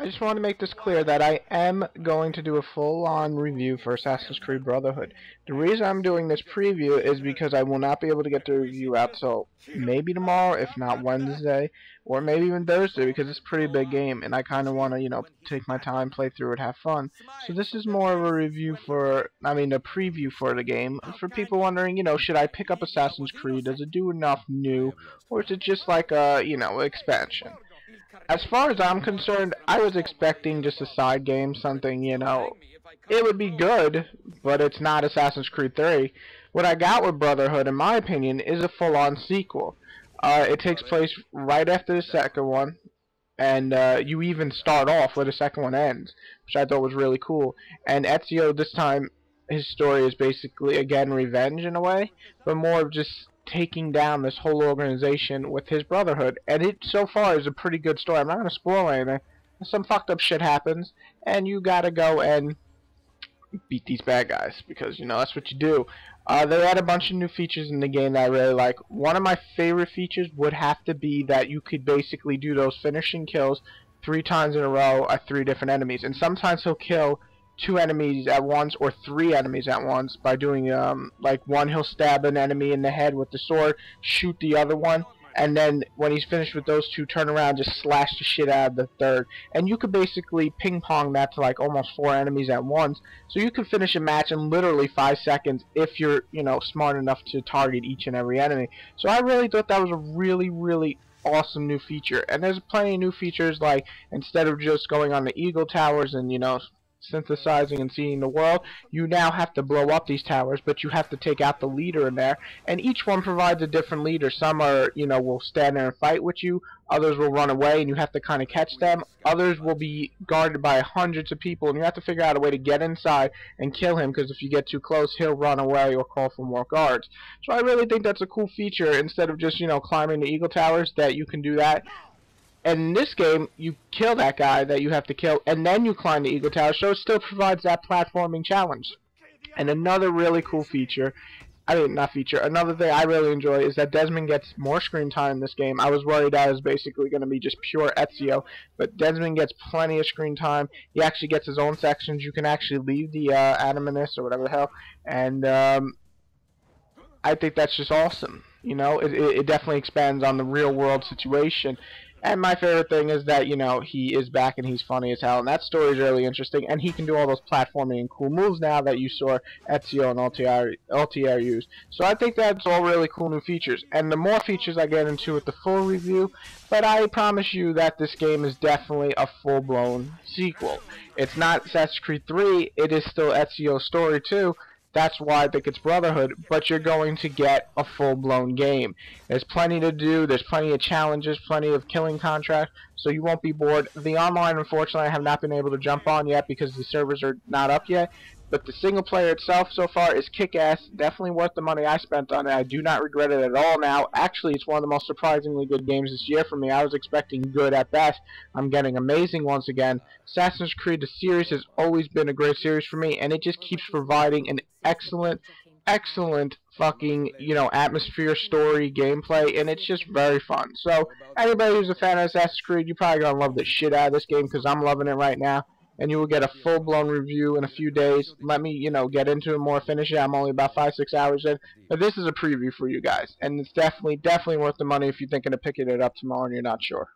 I just want to make this clear that I am going to do a full-on review for Assassin's Creed Brotherhood. The reason I'm doing this preview is because I will not be able to get the review out till maybe tomorrow, if not Wednesday, or maybe even Thursday, because it's a pretty big game, and I kind of want to, take my time, play through it, have fun. So this is more of a review a preview for the game, for people wondering, should I pick up Assassin's Creed? Does it do enough new, or is it just like a, expansion? As far as I'm concerned, I was expecting just a side game, something, it would be good, but it's not Assassin's Creed 3. What I got with Brotherhood, in my opinion, is a full-on sequel. It takes place right after the second one, and you even start off where the second one ends, which I thought was really cool. And Ezio, this time, his story is basically, again, revenge in a way, but more of just taking down this whole organization with his Brotherhood. And it, so far, is a pretty good story. I'm not going to spoil anything. Some fucked up shit happens, and you gotta go and beat these bad guys, because, that's what you do. They had a bunch of new features in the game that I really like. One of my favorite features would have to be that you could basically do those finishing kills 3 times in a row at 3 different enemies. And sometimes he'll kill 2 enemies at once or 3 enemies at once by doing, like one he'll stab an enemy in the head with the sword, shoot the other one, and then when he's finished with those 2, turn around, just slash the shit out of the third. And you could basically ping-pong that to like almost 4 enemies at once. So you could finish a match in literally 5 seconds if you're, smart enough to target each and every enemy. So I really thought that was a really, really awesome new feature. And there's plenty of new features, like instead of just going on the Eagle Towers and, synthesizing and seeing the world, you now have to blow up these towers, but you have to take out the leader in there, and each one provides a different leader. Some are, will stand there and fight with you, others will run away and you have to kind of catch them, others will be guarded by hundreds of people and you have to figure out a way to get inside and kill him, because if you get too close he'll run away or call for more guards. So I really think that's a cool feature, instead of just, climbing the Eagle Towers, that you can do that. And in this game, you kill that guy that you have to kill, and then you climb the Eagle Tower, so it still provides that platforming challenge. And another really cool feature, another thing I really enjoy is that Desmond gets more screen time in this game. I was worried that it was basically going to be just pure Ezio, but Desmond gets plenty of screen time. He actually gets his own sections. You can actually leave the Animus or whatever the hell, and I think that's just awesome. It definitely expands on the real world situation. And my favorite thing is that, he is back and he's funny as hell. And that story is really interesting. And he can do all those platforming and cool moves now that you saw Ezio and Altair use. So I think that's all really cool new features. And the more features I get into with the full review, but I promise you that this game is definitely a full-blown sequel. It's not Assassin's Creed 3, it is still Ezio's story too. That's why I think it's Brotherhood, but you're going to get a full-blown game. There's plenty to do, there's plenty of challenges, plenty of killing contracts, so you won't be bored. The online, unfortunately, I have not been able to jump on yet because the servers are not up yet, but the single player itself so far is kick-ass, definitely worth the money I spent on it. I do not regret it at all now. Actually, it's one of the most surprisingly good games this year for me. I was expecting good at best. I'm getting amazing once again. Assassin's Creed, the series, has always been a great series for me, and it just keeps providing an excellent fucking, atmosphere, story, gameplay, and it's just very fun. So, anybody who's a fan of Assassin's Creed, you're probably gonna love the shit out of this game, because I'm loving it right now. And you will get a full-blown review in a few days. Let me, get into it more, finish it. I'm only about 5-6 hours in. But this is a preview for you guys. And it's definitely worth the money if you're thinking of picking it up tomorrow and you're not sure.